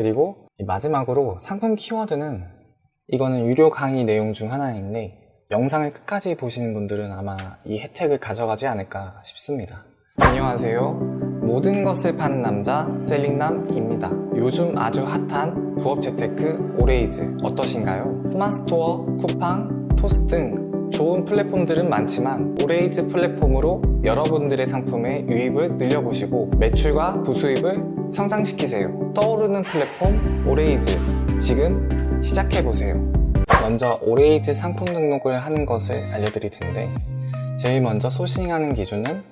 그리고 마지막으로 상품 키워드는 이거는 유료 강의 내용 중 하나인데 영상을 끝까지 보시는 분들은 아마 이 혜택을 가져가지 않을까 싶습니다. 안녕하세요. 모든 것을 파는 남자 셀링남입니다. 요즘 아주 핫한 부업 재테크 오레이즈 어떠신가요? 스마트스토어, 쿠팡, 토스 등 좋은 플랫폼들은 많지만 오레이즈 플랫폼으로 여러분들의 상품의 유입을 늘려보시고 매출과 부수입을 성장시키세요. 떠오르는 플랫폼 오레이즈 지금 시작해보세요. 먼저 오레이즈 상품 등록을 하는 것을 알려드릴 텐데 제일 먼저 소싱하는 기준은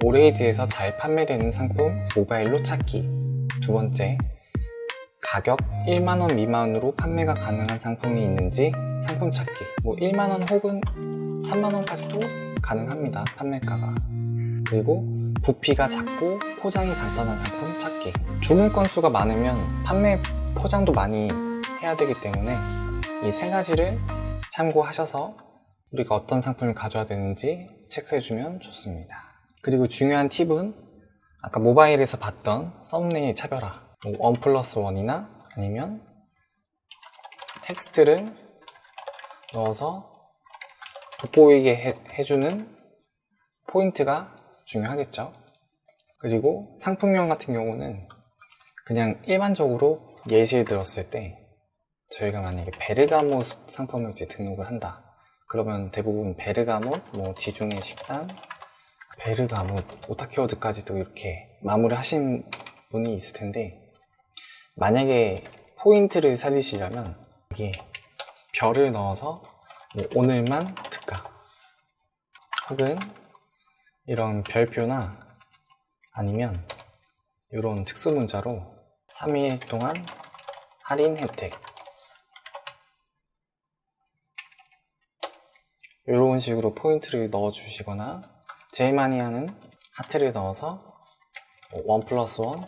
오레이즈에서 잘 판매되는 상품 모바일로 찾기. 두 번째, 가격 1만원 미만으로 판매가 가능한 상품이 있는지 상품 찾기. 1만원 혹은 3만원까지도 가능합니다, 판매가가. 그리고 부피가 작고 포장이 간단한 상품 찾기. 주문 건수가 많으면 판매 포장도 많이 해야 되기 때문에 이 세 가지를 참고하셔서 우리가 어떤 상품을 가져야 되는지 체크해주면 좋습니다. 그리고 중요한 팁은 아까 모바일에서 봤던 썸네일 차별화, 1+1이나 아니면 텍스트를 넣어서 돋보이게 해주는 포인트가 중요하겠죠. 그리고 상품명 같은 경우는 그냥 일반적으로 예시를 들었을 때 저희가 만약에 베르가못 상품을 이제 등록을 한다. 그러면 대부분 베르가못, 지중해 식당, 베르가못, 오타 키워드까지도 이렇게 마무리 하신 분이 있을 텐데 만약에 포인트를 살리시려면 여기 별을 넣어서 오늘만 특가 혹은 이런 별표나 아니면 이런 특수 문자로 3일 동안 할인 혜택 이런 식으로 포인트를 넣어 주시거나 제일 많이 하는 하트를 넣어서 1+1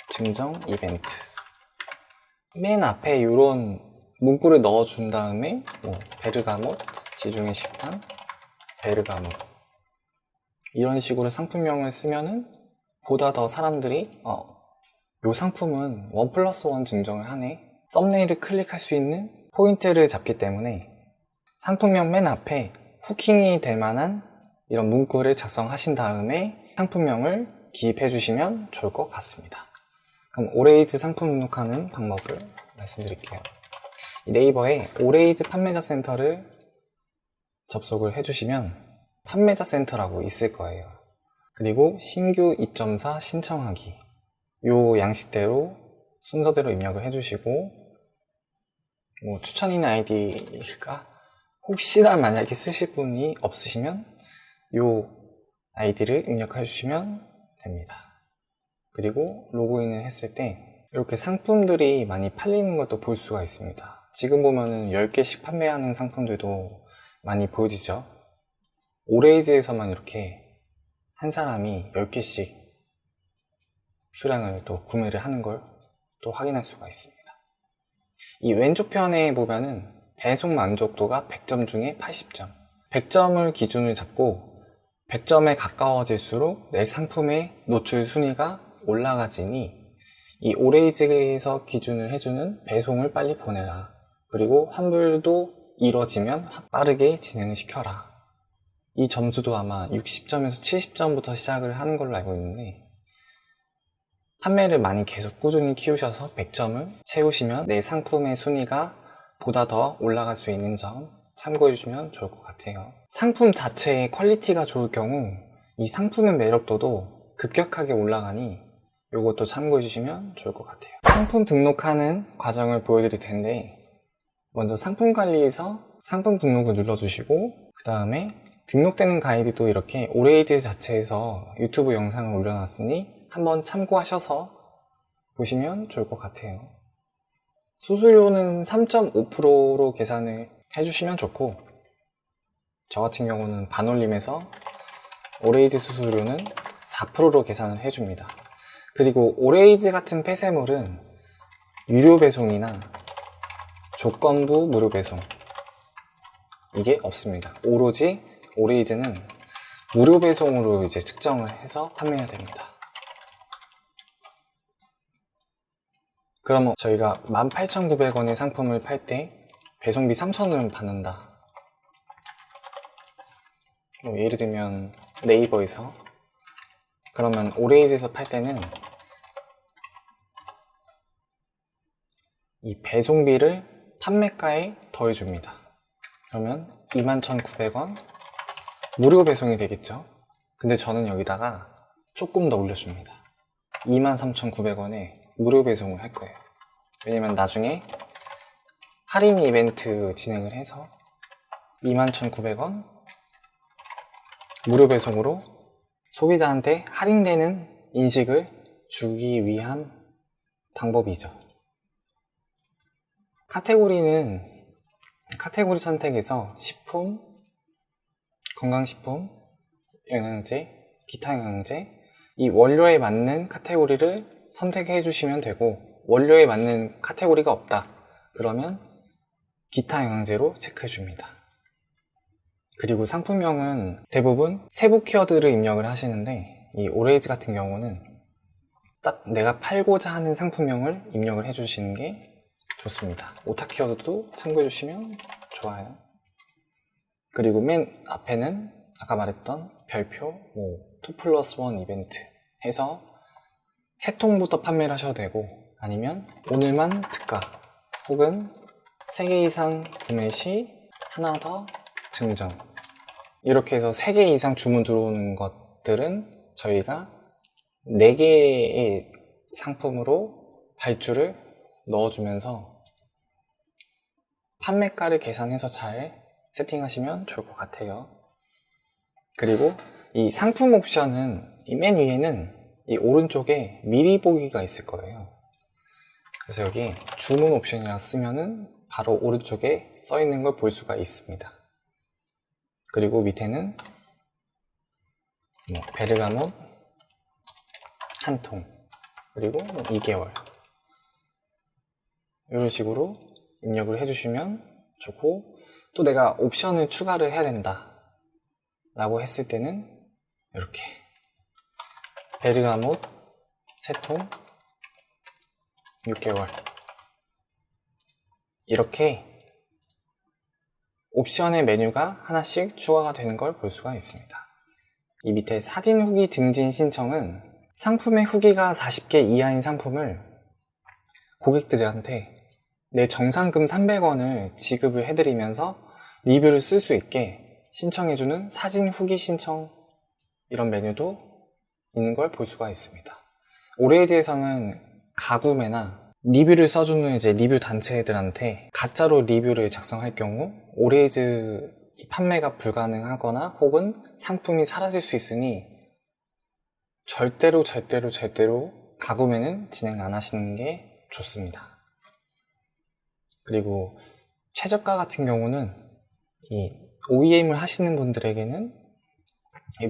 증정 이벤트 맨 앞에 이런 문구를 넣어 준 다음에 베르가못, 지중해 식당, 베르가못 이런 식으로 상품명을 쓰면은 보다 더 사람들이 이 상품은 1+1 증정을 하네, 썸네일을 클릭할 수 있는 포인트를 잡기 때문에 상품명 맨 앞에 후킹이 될 만한 이런 문구를 작성하신 다음에 상품명을 기입해 주시면 좋을 것 같습니다. 그럼 오레이즈 상품 등록하는 방법을 말씀드릴게요. 네이버에 오레이즈 판매자 센터를 접속을 해주시면 판매자 센터라고 있을 거예요. 그리고 신규 입점사 신청하기 요 양식대로 순서대로 입력을 해주시고 추천인 아이디가 혹시나 만약에 쓰실 분이 없으시면 요 아이디를 입력해 주시면 됩니다. 그리고 로그인을 했을 때 이렇게 상품들이 많이 팔리는 것도 볼 수가 있습니다. 지금 보면은 10개씩 판매하는 상품들도 많이 보여지죠. 오레이즈에서만 이렇게 한 사람이 10개씩 수량을 또 구매를 하는 걸 또 확인할 수가 있습니다. 이 왼쪽 편에 보면은 배송 만족도가 100점 중에 80점. 100점을 기준을 잡고 100점에 가까워질수록 내 상품의 노출 순위가 올라가지니 이 오레이즈에서 기준을 해주는 배송을 빨리 보내라. 그리고 환불도 이뤄지면 빠르게 진행시켜라. 이 점수도 아마 60점에서 70점부터 시작을 하는 걸로 알고 있는데 판매를 많이 계속 꾸준히 키우셔서 100점을 채우시면 내 상품의 순위가 보다 더 올라갈 수 있는 점 참고해 주시면 좋을 것 같아요. 상품 자체의 퀄리티가 좋을 경우 이 상품의 매력도도 급격하게 올라가니 이것도 참고해 주시면 좋을 것 같아요. 상품 등록하는 과정을 보여드릴 텐데 먼저 상품 관리에서 상품 등록을 눌러주시고 그 다음에 등록되는 가이드도 이렇게 오레이즈 자체에서 유튜브 영상을 올려놨으니 한번 참고하셔서 보시면 좋을 것 같아요. 수수료는 3.5%로 계산을 해주시면 좋고 저 같은 경우는 반올림해서 오레이즈 수수료는 4%로 계산을 해줍니다. 그리고 오레이즈 같은 폐쇄물은 유료 배송이나 조건부 무료 배송 이게 없습니다. 오로지 오레이즈는 무료 배송으로 이제 측정을 해서 판매해야 됩니다. 그러면 저희가 18,900원의 상품을 팔 때 배송비 3,000원을 받는다. 예를 들면 네이버에서, 그러면 오레이즈에서 팔 때는 이 배송비를 판매가에 더해줍니다. 그러면 21,900원 무료 배송이 되겠죠. 근데 저는 여기다가 조금 더 올려줍니다. 23,900원에 무료 배송을 할 거예요. 왜냐면 나중에 할인 이벤트 진행을 해서 21,900원 무료 배송으로 소비자한테 할인되는 인식을 주기 위한 방법이죠. 카테고리 선택에서 식품, 건강식품, 영양제, 기타 영양제, 이 원료에 맞는 카테고리를 선택해 주시면 되고, 원료에 맞는 카테고리가 없다 그러면 기타 영양제로 체크해 줍니다. 그리고 상품명은 대부분 세부 키워드를 입력을 하시는데, 이 오레이즈 같은 경우는 딱 내가 팔고자 하는 상품명을 입력을 해 주시는 게 좋습니다. 오타 키워드도 참고해 주시면 좋아요. 그리고 맨 앞에는 아까 말했던 별표 2+1 이벤트 해서 3통부터 판매를 하셔도 되고, 아니면 오늘만 특가 혹은 3개 이상 구매 시 하나 더 증정, 이렇게 해서 3개 이상 주문 들어오는 것들은 저희가 4개의 상품으로 발주를 넣어주면서 판매가를 계산해서 잘 세팅하시면 좋을 것 같아요. 그리고 이 상품 옵션은 이 맨 위에는 이 오른쪽에 미리 보기가 있을 거예요. 그래서 여기 주문 옵션이라고 쓰면은 바로 오른쪽에 써 있는 걸 볼 수가 있습니다. 그리고 밑에는 베르가못 한 통, 그리고 2개월, 이런 식으로 입력을 해주시면 좋고, 또 내가 옵션을 추가를 해야 된다 라고 했을 때는 이렇게 베르가못 3통 6개월, 이렇게 옵션의 메뉴가 하나씩 추가가 되는 걸 볼 수가 있습니다. 이 밑에 사진 후기 증진 신청은 상품의 후기가 40개 이하인 상품을 고객들한테 내 정상금 300원을 지급을 해드리면서 리뷰를 쓸 수 있게 신청해주는 사진 후기 신청, 이런 메뉴도 있는 걸 볼 수가 있습니다. 오레이즈에서는 가구매나 리뷰를 써주는 이제 리뷰 단체들한테 가짜로 리뷰를 작성할 경우 오레이즈 판매가 불가능하거나 혹은 상품이 사라질 수 있으니 절대로 가구매는 진행 안 하시는 게 좋습니다. 그리고 최저가 같은 경우는 이 OEM을 하시는 분들에게는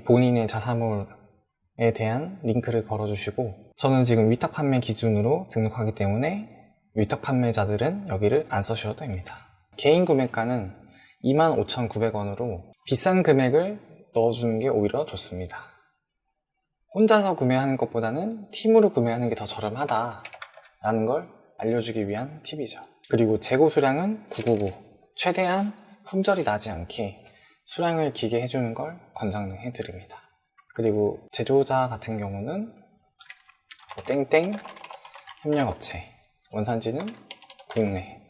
본인의 자사몰에 대한 링크를 걸어주시고, 저는 지금 위탁 판매 기준으로 등록하기 때문에 위탁 판매자들은 여기를 안 써주셔도 됩니다. 개인 구매가는 25,900원으로 비싼 금액을 넣어주는 게 오히려 좋습니다. 혼자서 구매하는 것보다는 팀으로 구매하는 게 더 저렴하다라는 걸 알려주기 위한 팁이죠. 그리고 재고 수량은 999, 최대한 품절이 나지 않게 수량을 기게 해주는 걸 권장해 드립니다. 그리고 제조자 같은 경우는 땡땡 협력업체, 원산지는 국내,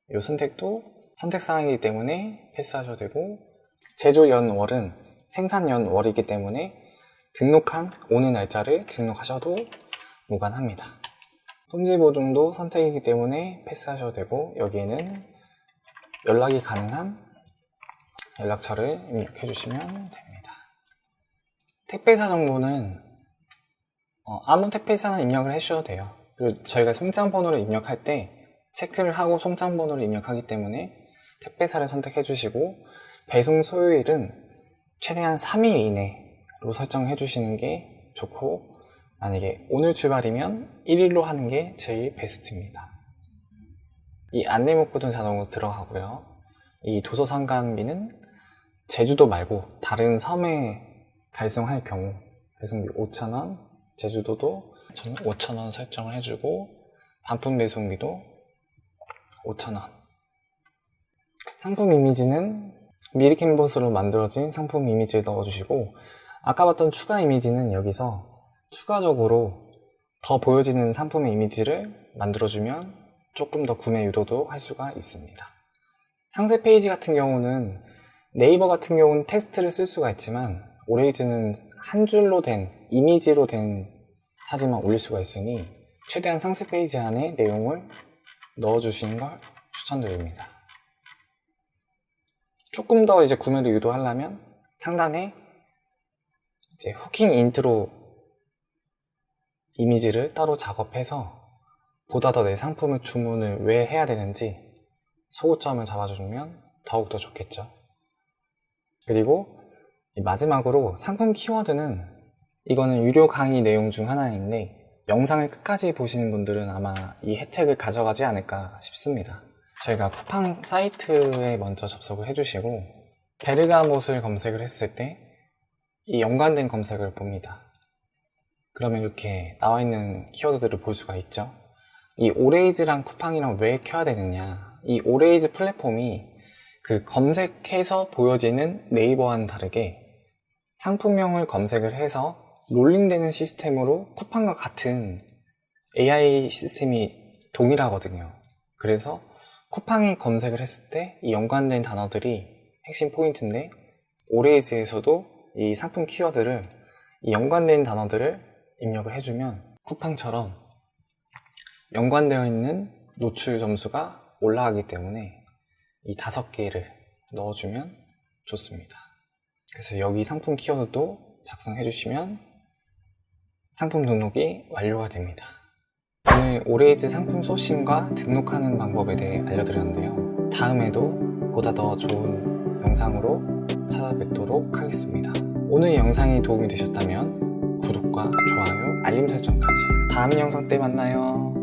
이 선택도 선택사항이기 때문에 패스하셔도 되고, 제조 연월은 생산 연월이기 때문에 등록한 오늘 날짜를 등록하셔도 무관합니다. 품질 보증도 선택이기 때문에 패스하셔도 되고, 여기에는 연락이 가능한 연락처를 입력해 주시면 됩니다. 택배사 정보는 아무 택배사나 입력을 해주셔도 돼요. 그리고 저희가 송장 번호를 입력할 때 체크를 하고 송장 번호를 입력하기 때문에 택배사를 선택해 주시고, 배송 소요일은 최대한 3일 이내로 설정해 주시는 게 좋고, 만약에 오늘 출발이면 1일로 하는 게 제일 베스트입니다. 이 안내 문구도 자동으로 들어가고요. 이 도서 상관비는 제주도 말고 다른 섬에 발송할 경우 배송비 5,000원, 제주도도 저는 5,000원 설정을 해주고 반품 배송비도 5,000원. 상품 이미지는 미리 캔버스로 만들어진 상품 이미지를 넣어주시고, 아까 봤던 추가 이미지는 여기서 추가적으로 더 보여지는 상품의 이미지를 만들어주면 조금 더 구매 유도도 할 수가 있습니다. 상세 페이지 같은 경우는 네이버 같은 경우는 텍스트를 쓸 수가 있지만 오레이즈는 한 줄로 된 이미지로 된 사진만 올릴 수가 있으니 최대한 상세 페이지 안에 내용을 넣어주시는 걸 추천드립니다. 조금 더 이제 구매를 유도하려면 상단에 이제 후킹 인트로 이미지를 따로 작업해서 보다 더 내 상품을 주문을 왜 해야 되는지 소구점을 잡아주면 더욱더 좋겠죠. 그리고 마지막으로 상품 키워드는, 이거는 유료 강의 내용 중 하나인데 영상을 끝까지 보시는 분들은 아마 이 혜택을 가져가지 않을까 싶습니다. 저희가 쿠팡 사이트에 먼저 접속을 해주시고 베르가못을 검색을 했을 때 이 연관된 검색을 봅니다. 그러면 이렇게 나와 있는 키워드들을 볼 수가 있죠. 이 오레이즈랑 쿠팡이랑 왜 켜야 되느냐, 이 오레이즈 플랫폼이 그 검색해서 보여지는 네이버와는 다르게 상품명을 검색을 해서 롤링되는 시스템으로 쿠팡과 같은 AI 시스템이 동일하거든요. 그래서 쿠팡이 검색을 했을 때 이 연관된 단어들이 핵심 포인트인데, 오레이즈에서도 이 상품 키워드를, 이 연관된 단어들을 입력을 해주면 쿠팡처럼 연관되어 있는 노출 점수가 올라가기 때문에 이 5개를 넣어주면 좋습니다. 그래서 여기 상품 키워드도 작성해 주시면 상품 등록이 완료가 됩니다. 오늘 오레이즈 상품 소싱과 등록하는 방법에 대해 알려드렸는데요. 다음에도 보다 더 좋은 영상으로 찾아뵙도록 하겠습니다. 오늘 영상이 도움이 되셨다면 구독과 좋아요, 알림 설정까지. 다음 영상 때 만나요.